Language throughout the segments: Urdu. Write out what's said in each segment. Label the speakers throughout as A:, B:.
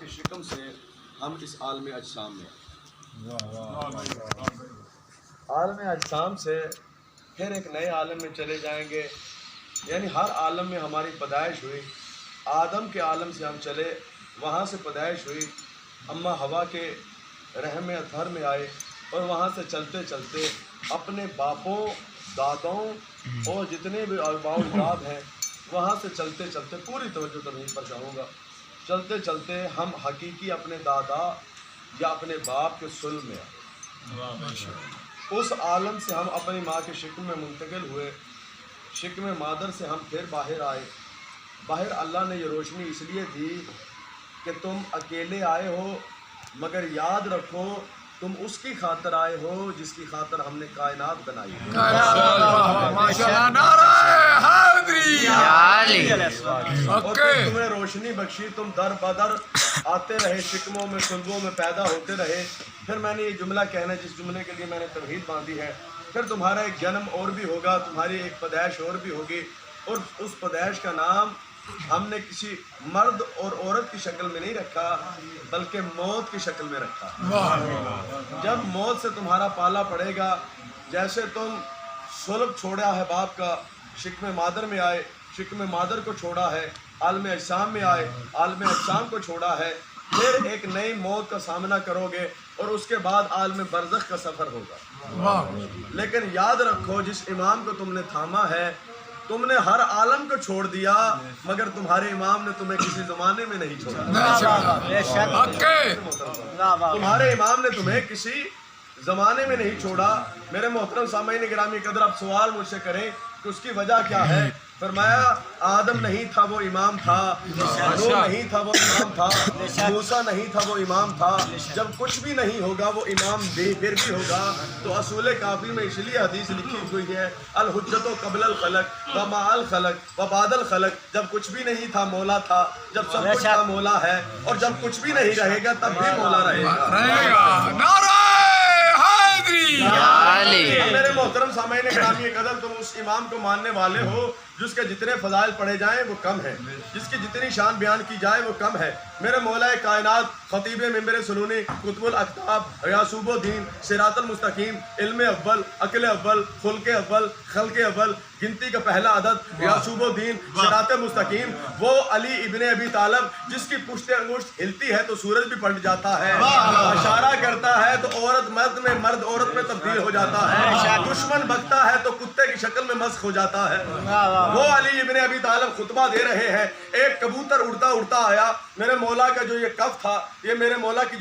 A: کے شکم سے ہم اس عالم اجسام میں عالم اجسام سے پھر ایک نئے عالم میں چلے جائیں گے. یعنی ہر عالم میں ہماری پیدائش ہوئی. آدم کے عالم سے ہم چلے, وہاں سے پیدائش ہوئی, اماں ہوا کے رحم اطہر میں آئے, اور وہاں سے چلتے چلتے اپنے باپوں دادوں اور جتنے بھی آباء و اجداد ہیں وہاں سے چلتے چلتے, پوری توجہ تمہیں پر چاہوں گا, چلتے چلتے ہم حقیقی اپنے دادا یا اپنے باپ کے صلب میں آئے. اس عالم سے ہم اپنی ماں کے شکم میں منتقل ہوئے. شکم مادر سے ہم پھر باہر آئے. باہر اللہ نے یہ روشنی اس لیے دی کہ تم اکیلے آئے ہو, مگر یاد رکھو تم اس کی خاطر آئے ہو جس کی خاطر ہم نے کائنات بنائی ہے. اور پھر تمہیں روشنی بخشی, تم در بدر آتے رہے, شکموں میں صلبوں میں پیدا ہوتے رہے. پھر میں نے یہ جملہ کہنا جس جملے کے لیے میں نے توحید باندھی ہے, پھر تمہارا ایک جنم اور بھی ہوگا, تمہاری ایک پیدائش اور بھی ہوگی, اور اس پیدائش کا نام ہم نے کسی مرد اور عورت کی شکل میں نہیں رکھا بلکہ موت کی شکل میں رکھا. جب موت سے تمہارا پالا پڑے گا, جیسے تم صلب چھوڑا ہے باپ کا, شکم مادر میں آئے, شکم مادر کو چھوڑا ہے, عالم اجسام میں آئے, عالم اجسام کو چھوڑا ہے, پھر ایک نئی موت کا سامنا کرو گے, اور اس کے بعد عالم برزخ کا سفر ہوگا. لیکن یاد رکھو جس امام کو تم نے تھاما ہے, تم نے ہر عالم کو چھوڑ دیا مگر تمہارے امام نے تمہیں کسی زمانے میں نہیں چھوڑا. تمہارے امام نے تمہیں کسی زمانے میں نہیں چھوڑا. میرے محترم سامعین گرامی قدر, آپ سوال مجھ سے کریں کہ اس کی وجہ کیا ہے. فرمایا آدم نہیں تھا وہ امام تھا, نوح نہیں تھا وہ امام تھا, موسیٰ نہیں تھا وہ امام تھا. جب کچھ بھی نہیں ہوگا وہ امام پھر بھی ہوگا. تو اصول کافی میں اس لیے حدیث لکھی ہوئی ہے, الحجت قبل الخلق و مع الخلق و بعد الخلق. جب کچھ بھی نہیں تھا مولا تھا, جب سب کچھ تھا مولا ہے, اور جب کچھ بھی نہیں رہے گا تب بھی مولا رہے گا. میرے محترم سامعین گرامی قدر, تم اس امام کو ماننے والے ہو جس کے جتنے فضائل پڑھے جائیں وہ کم ہے, جس کی جتنی شان بیان کی جائے وہ کم ہے. میرے مولا کائنات, خطیب منبر سلونی, قطب الاقطاب, یعصوب الدین, صراط المستقیم, علم اول, عقل اول, خلق اول, خلق اول, گنتی کا پہلا عدد, یعصوب الدین, صراط مستقیم, وہ علی ابن ابی طالب جس کی پشت انگشت ہلتی ہے تو سورج بھی پلٹ جاتا ہے, اشارہ کرتا ہے تو عورت مرد میں, مرد عورت میں تبدیل ہو جاتا ہے, دشمن بکتا ہے تو کتے کی شکل میں مسخ ہو جاتا ہے. وہ علی ابن ابی طالب خطبہ دے رہے ہیں, ایک کبوتر اڑتا اڑتا آیا. میرے مولا کا جو یہ کف تھا, یہ میرے مولا کی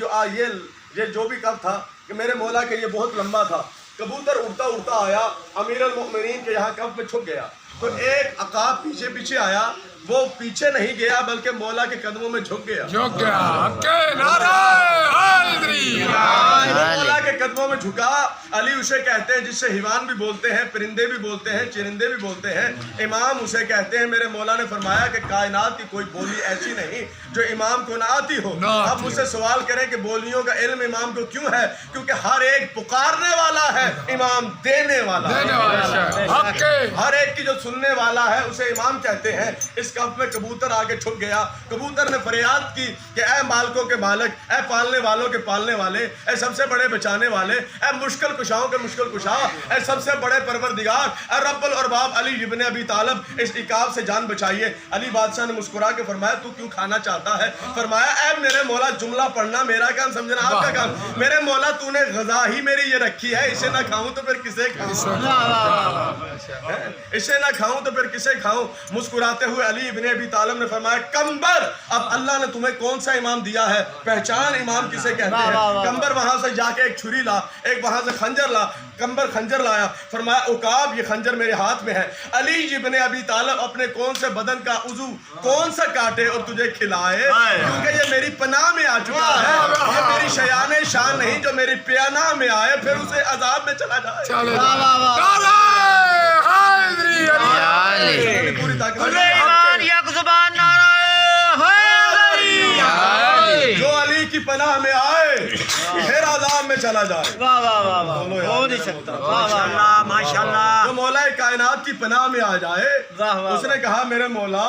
A: یہ جو بھی کف تھا, کہ میرے مولا کا یہ بہت لمبا تھا. کبوتر اڑتا اڑتا آیا, امیر المؤمنین کے یہاں کف میں چھپ گیا. تو ایک عقاب پیچھے پیچھے آیا, وہ پیچھے نہیں گیا بلکہ مولا کے قدموں میں جھک گیا. مولا کے قدموں میں جھکا. علی اسے کہتے ہیں جس سے حیوان بھی بولتے ہیں, پرندے بھی بولتے ہیں, چرندے بھی بولتے ہیں. امام اسے کہتے ہیں. میرے مولا نے فرمایا کہ کائنات کی کوئی بولی ایسی نہیں جو امام کو نہ آتی ہو. اب مجھ سے سوال کریں کہ بولیوں کا علم امام کو کیوں ہے؟ کیونکہ ہر ایک پکارنے والا ہے, امام دینے والا ہے. ہر ایک کی جو سننے والا ہے اسے امام کہتے ہیں. اس کف میں کبوتر آگے چھپ گیا. کبوتر نے فریاد کی کہ اے مالکوں کے مالک, اے پالنے والوں کے پالنے والے, اے سب سے بڑے بچانے والے, اے مشکل کشاؤں کے مشکل کشا, اے سب سے بڑے پروردگار, اے رب الارباب علی ابن ابی طالب, اس عقاب سے جان بچائیے. علی بادشاہ نے مسکرا کے فرمایا تو کیوں کھانا چاہتا ہے؟ فرمایا اے میرے مولا, جملہ پڑھنا میرا کام, سمجھنا آپ کا کام. میرے مولا تو نے غذا ہی میری یہ رکھی ہے, اسے نہ کھاؤں تو پھر کسے کھاؤں, اسے نہ کھاؤں تو پھر کسے کھاؤں. مسکراتے ہوئے علی ابن ابی طالب نے فرمایا کمبر, اب اللہ نے تمہیں کون سا امام دیا ہے, پہچان امام کسے کہتے ہیں. کمبر وہاں سے جا کے ایک چھری لا, ایک وہاں سے خنجر لا. کمبر خنجر لایا. فرمایا عقاب, یہ خنجر میرے ہاتھ میں ہے. علی ابن ابی طالب اپنے کون سے بدن کا عضو کون سا کاٹے اور تجھے کھلائے, کیونکہ یہ میری پناہ میں آ چکا ہے. یہ میری شیان شان نہیں جو میری پیانہ میں آئے پھر اسے عذاب میں چلا جائے. پوری طاقت جو علی کی پناہ میں آئے پھر عذاب میں چلا جائے. ہو نہیں سکتا. جو مولا کائنات کی پناہ میں آ جائے, اس نے کہا میرے مولا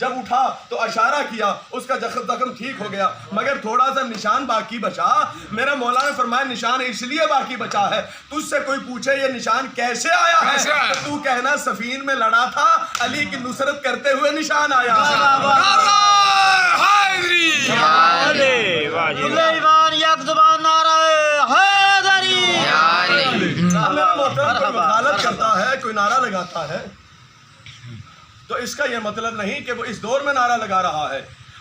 A: جب اٹھا تو اشارہ کیا، اس کا زخم ٹھیک ہو گیا، مگر تھوڑا سا نشان باقی بچا۔ میرے مولا نے فرمایا نشان اس لیے باقی بچا ہے، تجھ سے کوئی پوچھے یہ نشان کیسے آیا ہے تو تو کہنا صفین میں لڑا تھا، علی کی نصرت کرتے ہوئے نشان آیا۔ میرا محترم کوئی وکالت کرتا ہے، کوئی نعرہ لگاتا ہے تو اس کا یہ مطلب نہیں کہ وہ اس دور میں نعرہ لگا رہا ہے۔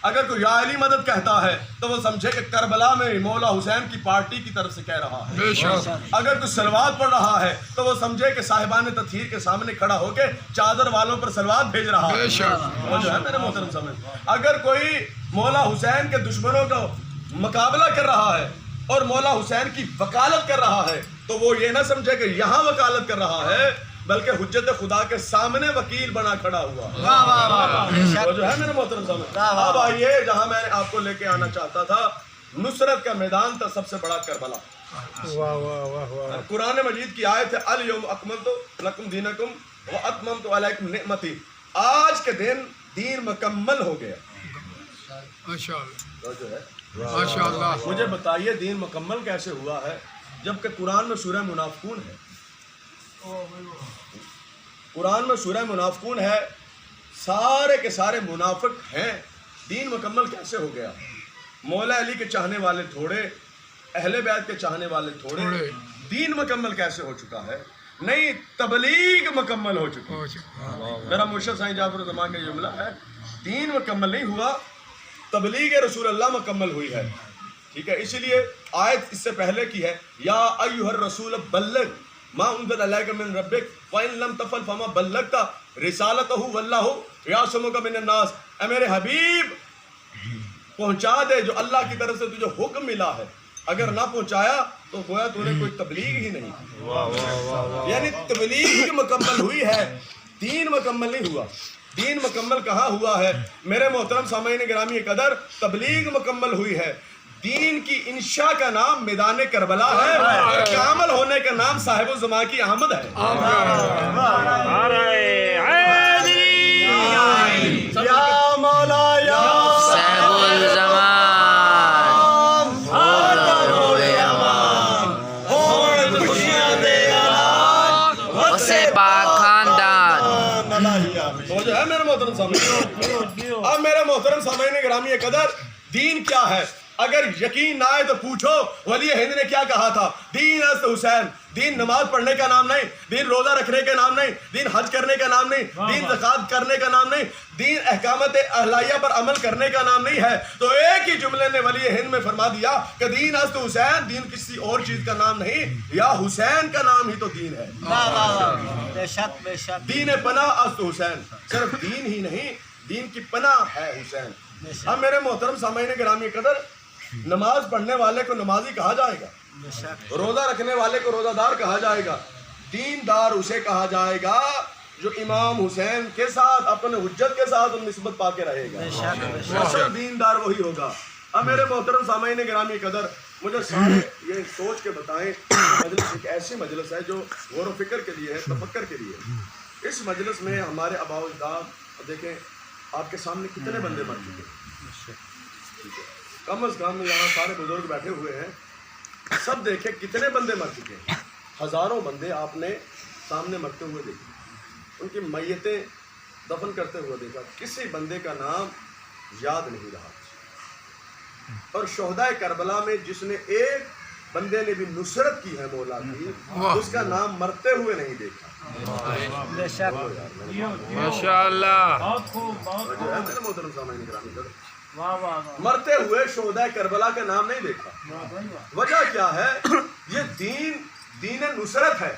A: اگر کوئی یا علی مدد کہتا ہے تو وہ سمجھے کہ کربلا میں مولا حسین کی پارٹی کی طرف سے کہہ رہا ہے۔ اگر کوئی صلوات پڑھ رہا ہے تو وہ سمجھے کہ صاحبان تطہیر کے سامنے کھڑا ہو کے چادر والوں پر صلوات بھیج رہا ہے۔ وہ جو ہے میرے محترم سمجھ، اگر کوئی مولا حسین کے دشمنوں کا مقابلہ کر رہا ہے اور مولا حسین کی وکالت کر رہا ہے تو وہ یہ نہ سمجھے کہ یہاں وکالت کر رہا ہے، بلکہ حجت خدا کے سامنے وکیل بنا کھڑا ہوا۔ وہ جو ہے میرے محترم سمجھ۔ اب آئیے جہاں میں نے آپ کو لے کے آنا چاہتا تھا، نصرت کا میدان تھا سب سے بڑا کربلا۔ قرآن مجید کی آیت ہے الیوم اکملت لکم دینکم واتممت علیکم نعمتی، آج کے دن دین مکمل ہو گیا۔ ماشاءاللہ مجھے بتائیے دین مکمل کیسے ہوا ہے جبکہ قرآن میں سورہ منافقون ہے، قرآن میں سورہ منافقون ہے، سارے کے سارے منافق ہیں، دین مکمل کیسے ہو گیا؟ مولا علی کے چاہنے والے تھوڑے، اہل بیت کے چاہنے والے تھوڑے، دین مکمل کیسے ہو چکا ہے؟ نہیں، تبلیغ مکمل ہو چکی۔ میرا مرشد سائیں جعفر الزمان کا جملہ ہے، دین مکمل نہیں ہوا، تبلیغ رسول اللہ مکمل ہوئی ہے۔ ٹھیک ہے، اسی لیے آیت اس سے پہلے کی ہے یا ایھا الرسول بلغ ما انزل الیک من ربک وان لم تفعل فما بلغت رسالتہ واللہ یعصمک من الناس، اے میرے حبیب پہنچا دے جو اللہ کی طرف سے تجھے حکم ملا ہے، اگر نہ پہنچایا تو گویا تو نے کوئی تبلیغ ہی نہیں۔ یعنی تبلیغ مکمل ہوئی ہے، دین مکمل نہیں ہوا۔ دین مکمل کہاں ہوا ہے میرے محترم سامعین گرامی قدر؟ تبلیغ مکمل ہوئی ہے۔ دین کی انشاء کا نام میدان کربلا ہے، کامل ہونے کا نام صاحب الزمان کی آمد ہے۔ یا مولا یا
B: صاحب الزمان اسے پاک خاندان۔
A: وہ جو ہے میرے محترم سامعین، اب میرے محترم سامعین گرامی قدر دین کیا ہے؟ اگر یقین نہ آئے تو پوچھو ولی ہند نے کیا کہا تھا، دین است حسین۔ دین نماز پڑھنے کا نام نہیں، دین روزہ رکھنے کا نام نہیں، دین حج کرنے کا نام نہیں، دین زکوٰۃ کرنے کا نام نہیں، دین احکامات اہلیہ پر عمل کرنے کا نام نہیں ہے۔ تو ایک ہی جملے نے ولی ہند میں فرما دیا کہ دین است حسین، دین کسی اور چیز کا نام نہیں، یا حسین کا نام ہی تو دین ہے۔
C: بے شک بے شک،
A: دین پناہ است حسین، صرف دین ہی نہیں، دین کی پناہ ہے حسین۔ اب میرے محترم سامعین گرامی قدر، نماز پڑھنے والے کو نمازی کہا جائے گا، روزہ رکھنے والے کو روزہ دار کہا جائے گا، دین دار اسے کہا جائے گا جو امام حسین کے ساتھ اپنے حجت کے ساتھ نسبت پا کے رہے گا، اصل دین دار وہی ہوگا۔ اب میرے محترم سامعین گرامی قدر، مجھے سارے یہ سوچ کے بتائیں، مجلس ایک ایسی مجلس ہے جو غور و فکر کے لیے ہے، تفکر کے لیے ہے۔ اس مجلس میں ہمارے آباء و اجداد، دیکھیں آپ کے سامنے کتنے بندے مر چکے ہیں، کم از کم یہاں سارے بزرگ بیٹھے ہوئے ہیں، سب دیکھیں کتنے بندے مر چکے ہیں، ہزاروں بندے آپ نے سامنے مرتے ہوئے دیکھے، ان کی میتیں دفن کرتے ہوئے دیکھا، کسی بندے کا نام یاد نہیں رہا۔ اور شہدائے کربلا میں جس نے ایک بندے نے بھی نصرت کی ہے مولا کی، اس کا نام مرتے ہوئے نہیں دیکھا۔
B: ماشاءاللہ،
A: میرے محترم سامعین گرامی قدر، مرتے ہوئے شہدائے کربلا کا نام نہیں دیکھا۔ وجہ کیا ہے؟ یہ دین نصرت ہے۔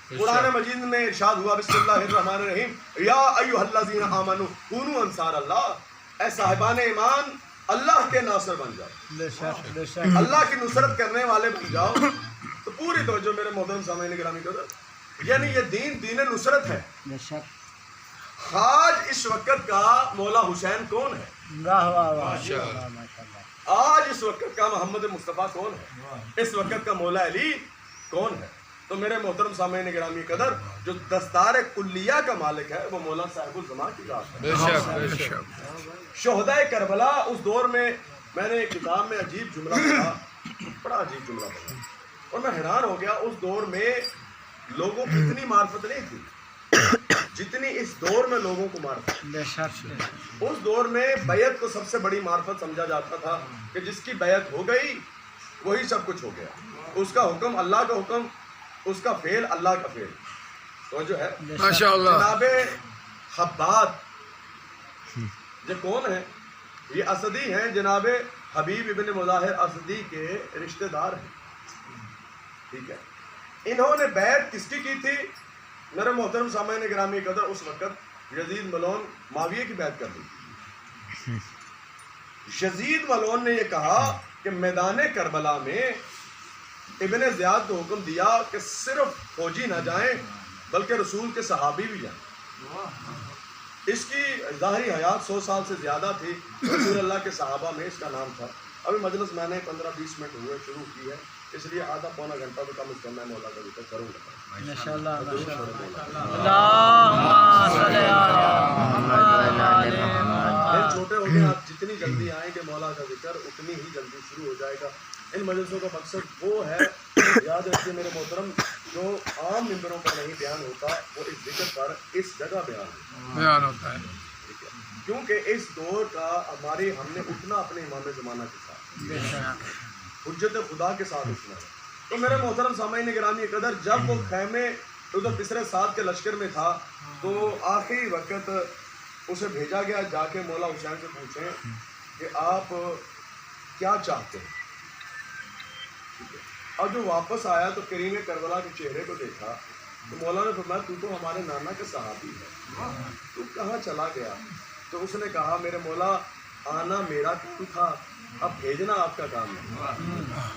A: قرآن مجید میں ارشاد ہوا بسم اللہ الرحمن الرحیم یا ایھا الذین آمنوا کونوا انصار اللہ، اے صاحبان ایمان اللہ کے ناصر بن جاؤ، اللہ کی نصرت کرنے والے بن جاؤ۔ تو پوری توجہ میرے محترم سامعین گرامی قدر، یعنی یہ دین نصرت ہے۔ آج اس وقت کا مولا حسین کون ہے؟ آج اس وقت کا محمد مصطفیٰ کون ہے؟ اس وقت کا مولا علی کون ہے؟ تو میرے محترم سامعین گرامی قدر جو دستار کلیہ کا مالک ہے وہ مولا صاحب الزمان کی ذات ہے.
B: بے شک بے شک.
A: شہدائے کربلا اس دور میں نے ایک کتاب میں عجیب جملہ پڑھا, بڑا عجیب جملہ پڑھا, اور میں حیران ہو گیا. اس دور میں لوگوں کو اتنی معرفت نہیں تھی جتنی اس دور میں لوگوں کو معرفت.
C: بے شک.
A: اس دور میں بیعت کو سب سے بڑی معرفت سمجھا جاتا تھا کہ جس کی بیعت ہو گئی وہی سب کچھ ہو گیا. اس کا حکم اللہ کا حکم, اس کا فعل اللہ کا فعل. تو جو ہے
B: ماشاءاللہ.
A: جناب حباد یہ کون ہے؟ یہ اسدی ہیں, جناب حبیب ابن مظاہر اسدی کے رشتہ دار ہیں. ٹھیک ہے. انہوں نے بیعت کس کی تھی؟ میرے محترم سامعین گرامی قدر اس وقت یزید ملعون معاویہ کی بیعت کر دی. یزید ملعون نے یہ کہا کہ میدان کربلا میں ابن زیاد کو حکم دیا کہ صرف فوجی نہ جائیں بلکہ رسول کے صحابی بھی جائیں. اس کی ظاہری حیات 100 سال سے زیادہ تھی. رسول اللہ کے صحابہ میں اس کا نام تھا. ابھی مجلس میں نے 15-20 منٹ ہوئے شروع کی ہے, اس لیے آدھا پونا گھنٹہ تو کم از کم میں مولا کا ذکر کروں گا.
C: ماشاءاللہ.
A: دن چھوٹے ہو گئے, آپ جتنی جلدی آئیں گے مولا کا ذکر اتنی ہی جلدی شروع ہو جائے گا. ان مجلسوں کا مقصد وہ ہے, یاد رکھیے میرے محترم, جو عام ممبروں پر نہیں بیان ہوتا وہ اس ذکر پر اس جگہ بیان
B: ہوتا ہے.
A: کیونکہ اس دور کا ہم نے اٹھنا اپنے امام زمانہ کے ساتھ, حجت خدا کے ساتھ اٹھنا ہے. تو میرے محترم سامعین گرامی قدر, جب وہ خیمے ادھر پسرے سعد کے لشکر میں تھا تو آخری وقت اسے بھیجا گیا جا کے مولا حسین سے پوچھیں کہ آپ کیا چاہتے ہیں. اور جو واپس آیا تو کریم کربلا کے چہرے کو دیکھا تو مولا نے فرمایا تو تو ہمارے نانا کے صحابی ہے, تو کہاں چلا گیا؟ تو اس نے کہا میرے مولا آنا میرا کام تھا, اب بھیجنا آپ کا کام ہے.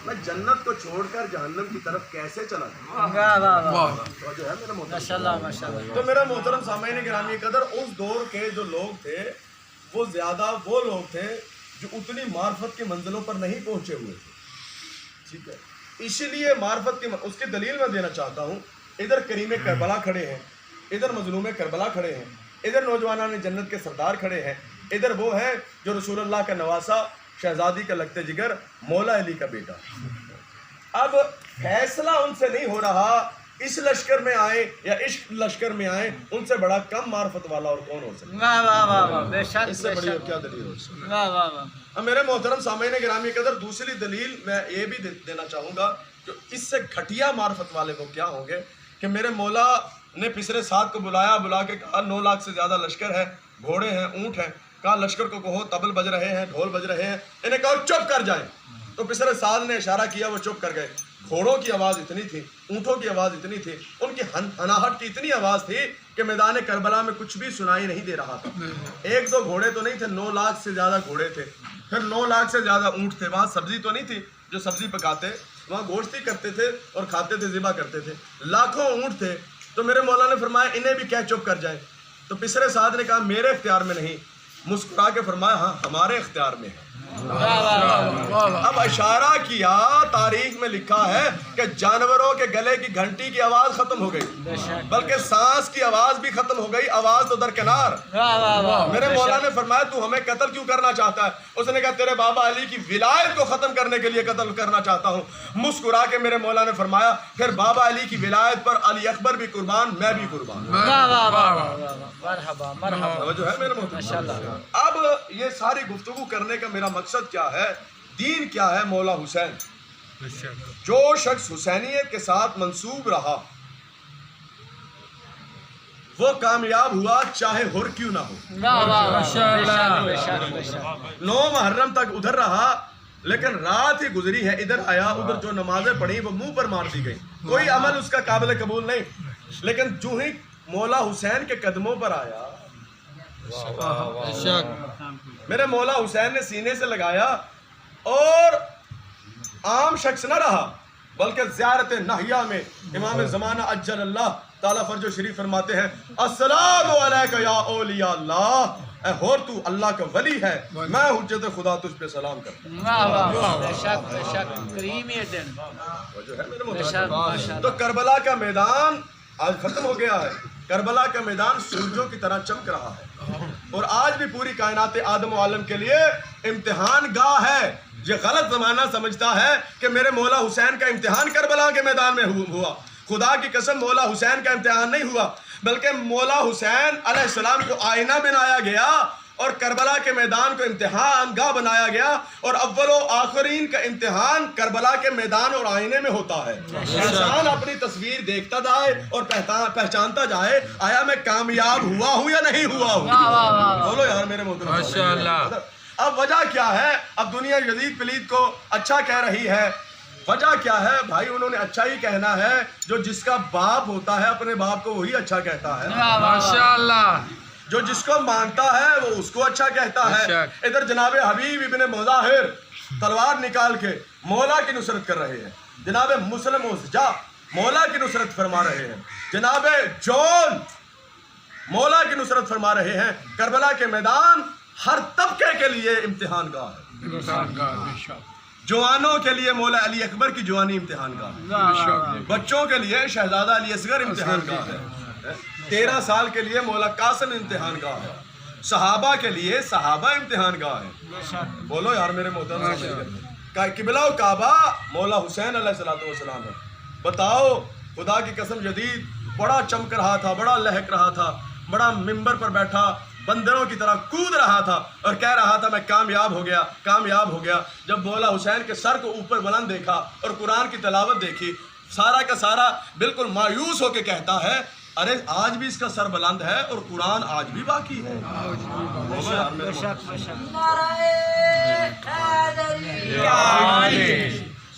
A: میں جنت کو چھوڑ کر جہنم کی طرف کیسے چلا گیا؟ تو جو ہے میرا محترم, تو میرا محترم سامعین گرامی قدر, اس دور کے جو لوگ تھے وہ زیادہ وہ لوگ تھے جو اتنی معرفت کی منزلوں پر نہیں پہنچے ہوئے تھے. ٹھیک ہے. اسی لیے معرفت کی اس کی دلیل میں دینا چاہتا ہوں. ادھر کریم کربلا کھڑے ہیں, ادھر مظلوم کربلا کھڑے ہیں, ادھر نوجوانان جنت کے سردار کھڑے ہیں, ادھر وہ ہے جو رسول اللہ کا نواسا, شہزادی کا لگتے جگر, مولا علی کا بیٹا. اب فیصلہ ان سے نہیں ہو رہا اس لشکر میں آئیں یا عشق لشکر میں آئیں, ان سے بڑا کم معرفت والا اور کون ہو سکتا ہے؟ اس سے بڑی اور کیا دلیل ہو سکتی ہے؟ اب میرے محترم سامعین گرامی قدر, دوسری دلیل میں یہ بھی دینا چاہوں گا کہ اس سے گھٹیا معرفت والے وہ کیا ہوں گے کہ میرے مولا نے پسرے سعد کو بلا کے کہا 9 لاکھ سے زیادہ لشکر ہے, گھوڑے ہیں, اونٹ ہیں. کہا لشکر کو کہو طبل بج رہے ہیں, ڈھول بج رہے ہیں. انہیں کہا چپ کر جائیں. تو پسرے سعد نے اشارہ کیا, وہ چپ کر گئے. گھوڑوں کی آواز اتنی تھی, اونٹوں کی آواز اتنی تھی, ان کی ہناہٹ کی اتنی آواز تھی کہ میدان کربلا میں کچھ بھی سنائی نہیں دے رہا تھا. 1-2 گھوڑے تو نہیں تھے, 9 لاکھ سے زیادہ گھوڑے تھے, پھر 9 لاکھ سے زیادہ اونٹ تھے. وہاں سبزی تو نہیں تھی جو سبزی پکاتے, وہاں گوشت ہی کرتے تھے اور کھاتے تھے, ذبح کرتے تھے. لاکھوں اونٹ تھے. تو میرے مولا نے فرمایا انہیں بھی کہہ چپ کر جائیں. تو پسرے سعد نے کہا میرے اختیار میں نہیں. مسکرا کے فرمایا ہاں ہمارے اختیار میں ہے. اب اشارہ کیا, تاریخ میں لکھا ہے کہ جانوروں کے گلے کی گھنٹی کی آواز ختم ہو گئی, بلکہ سانس کی آواز بھی ختم ہو گئی, آواز تو درکنار. میرے مولا نے فرمایا تو ہمیں قتل کیوں کرنا چاہتا ہے؟ اس نے کہا تیرے بابا علی کی ولایت کو ختم کرنے کے لیے قتل کرنا چاہتا ہوں. مسکرا کے میرے مولا نے فرمایا پھر بابا علی کی ولایت پر علی اکبر بھی قربان, میں بھی قربان. جو ہے میرے محترم, اب یہ ساری گفتگو کرنے کا میرا مقصد کیا ہے, دین کیا ہے؟ مولا حسین. جو شخص حسینیت کے ساتھ منسوب رہا وہ کامیاب ہوا, چاہے ہر کیوں نہ ہو. 9 محرم تک ادھر رہا, لیکن رات ہی گزری ہے, ادھر آیا, ادھر جو نمازیں پڑھی وہ منہ پر مار دی گئی, کوئی عمل اس کا قابل قبول نہیں. لیکن جو ہی مولا حسین کے قدموں پر آیا, میرے مولا حسین نے سینے سے لگایا اور عام شخص نہ رہا بلکہ زیارت نہیہ میں امام زمانہ اجل اللہ تعالیٰ فرج و شریف فرماتے ہیں السلام علیکم یا اولیاء اللہ، اے ہور تو اللہ کا ولی ہے، میں حجت خدا تجھ پہ سلام کرتا ہوں۔
C: واہ واہ بے شک کریم یہ دن
A: جو ہے میرے
C: بے
A: محترم،
C: شک ماشاء
A: تو کربلا کا میدان آج ختم ہو گیا ہے۔ کربلا کا میدان سورجوں کی طرح چمک رہا ہے، اور آج بھی پوری کائنات آدم و عالم کے لیے امتحان گاہ ہے۔ یہ غلط زمانہ سمجھتا ہے کہ میرے مولا حسین کا امتحان کربلا کے میدان میں ہوا۔ خدا کی قسم مولا حسین کا امتحان نہیں ہوا، بلکہ مولا حسین علیہ السلام کو آئینہ بنایا گیا اور کربلا کے میدان کو امتحان گاہ بنایا گیا، اور اول و آخرین کا امتحان کربلا کے میدان اور آئینے میں ہوتا ہے۔ انسان اپنی تصویر دیکھتا جائے اور پہچانتا جائے آیا میں کامیاب ہوا ہوں یا نہیں ہوا ہوں۔ بولو یار میرے محترم،
B: ماشاءاللہ۔
A: اب وجہ کیا ہے؟ اب دنیا یزید پلید کو اچھا کہہ رہی ہے۔ وجہ کیا ہے بھائی؟ انہوں نے اچھا ہی کہنا ہے۔ جو جس کا باپ ہوتا ہے اپنے باپ کو وہی اچھا کہتا ہے،
B: ماشاءاللہ۔
A: جو جس کو مانتا ہے وہ اس کو اچھا کہتا ہے۔ ادھر جناب حبیب ابن مظاہر تلوار نکال کے مولا کی نصرت کر رہے ہیں، جناب مسلم وزجا مولا کی نصرت فرما رہے ہیں، جناب جون مولا کی نصرت فرما رہے ہیں۔ کربلا کے میدان ہر طبقے کے لیے امتحان گاہ ہے۔ جوانوں کے لیے مولا علی اکبر کی جوانی امتحان گاہ ہے، بچوں کے لیے شہزادہ علی اصغر امتحان گاہ ہے، 13 سال کے لیے مولا قاسم امتحان گاہ ہے، صحابہ کے لیے صحابہ امتحان گاہ ہے۔ بولو یار میرے محترم، قبلہ و کعبہ مولا حسین علیہ السلام ہے۔ بتاؤ، خدا کی قسم جدید بڑا چمک رہا تھا، بڑا لہک رہا تھا، بڑا ممبر پر بیٹھا بندروں کی طرح کود رہا تھا اور کہہ رہا تھا میں کامیاب ہو گیا، کامیاب ہو گیا۔ جب مولا حسین کے سر کو اوپر بلند دیکھا اور قرآن کی تلاوت دیکھی، سارا کا سارا بالکل مایوس ہو کے کہتا ہے ارے آج بھی اس کا سر بلند ہے اور قرآن آج بھی باقی ہے۔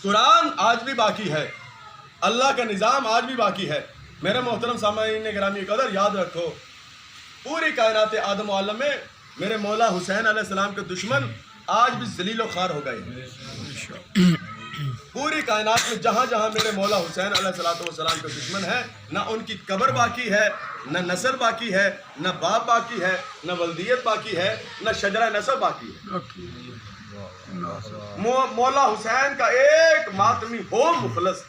A: قرآن آج بھی باقی ہے، اللہ کا نظام آج بھی باقی ہے۔ میرے محترم سامعین گرامی قدر، یاد رکھو پوری کائنات آدم و عالم میں میرے مولا حسین علیہ السلام کے دشمن آج بھی ذلیل و خوار ہو گئے ہیں۔ پوری کائنات میں جہاں جہاں میرے مولا حسین علیہ السلام کے دشمن ہیں، نہ ان کی قبر باقی ہے، نہ نسل باقی ہے، نہ باپ باقی ہے، نہ ولدیت باقی ہے، نہ شجرہ نسب باقی ہے۔ مولا حسین کا ایک ماتمی ہو مخلص،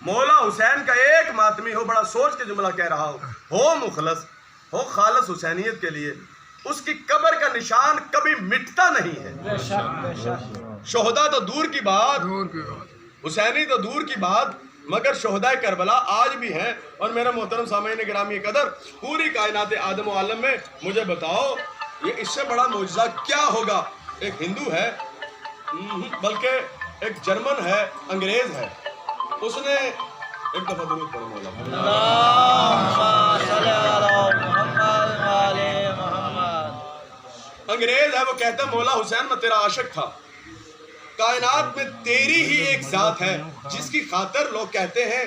A: مولا حسین کا ایک ماتمی ہو، بڑا سوچ کے جملہ کہہ رہا ہو مخلص، ہو خالص حسینیت کے لیے، اس کی قبر کا نشان کبھی مٹتا نہیں ہے۔ شہداء تو دور کی بات، حسینی تو دور کی بات، مگر شہداء کربلا آج بھی ہیں۔ اور میرا محترم سامعین گرامی قدر، پوری کائنات آدم و عالم میں مجھے بتاؤ یہ اس سے بڑا معجزہ کیا ہوگا؟ ایک ہندو ہے، بلکہ ایک جرمن ہے، انگریز ہے، اس نے ایک دفعہ درود پڑھو مولا، انگریز ہے، وہ کہتا ہے مولا حسین میں تیرا عاشق تھا، کائنات میں تیری ہی ایک ذات ہے جس کی خاطر لوگ کہتے ہیں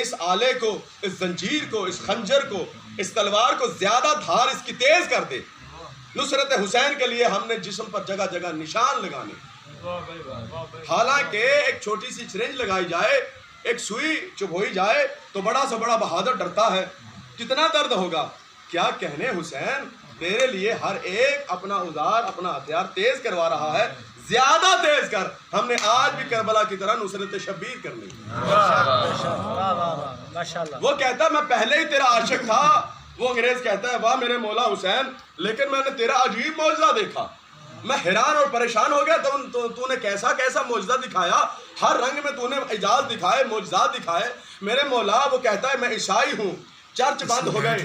A: اس آلے کو، اس زنجیر کو، اس خنجر کو، اس تلوار کو زیادہ دھار اس کی تیز کر دے۔ نصرت حسین کے لیے ہم نے جسم پر جگہ جگہ نشان لگانے، حالانکہ ایک چھوٹی سی سرنج لگائی جائے، ایک سوئی چبھوئی جائے تو بڑا سے بڑا بہادر ڈرتا ہے، کتنا درد ہوگا۔ کیا کہنے حسین، تیرے لیے ہر ایک اپنا اوزار، اپنا ہتھیار تیز کروا رہا ہے، زیادہ تیز کر، ہم نے آج بھی کربلا کی طرح نصرت شبیر کرنی۔ وہ کہتا ہے میں پہلے ہی تیرا عاشق تھا، وہ انگریز کہتا ہے واہ میرے مولا حسین، لیکن میں نے تیرا عجیب معجزہ دیکھا، میں حیران اور پریشان ہو گیا، تو نے کیسا کیسا معجزہ دکھایا، ہر رنگ میں تو نے اعجاز دکھائے، معجزات دکھائے میرے مولا۔ وہ کہتا ہے میں عیسائی ہوں، چرچ بند ہو گئے،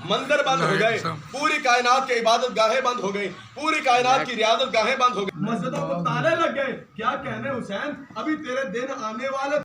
A: مندر بند ہو گئے، پوری کائنات کی عبادت گاہیں بند ہو گئی، پوری کائنات کی ریاضت گاہیں بند ہو گئی، مسجدوں کو تالے لگ گئے۔ کیا کہنے حسین، ابھی تیرے دن آنے والے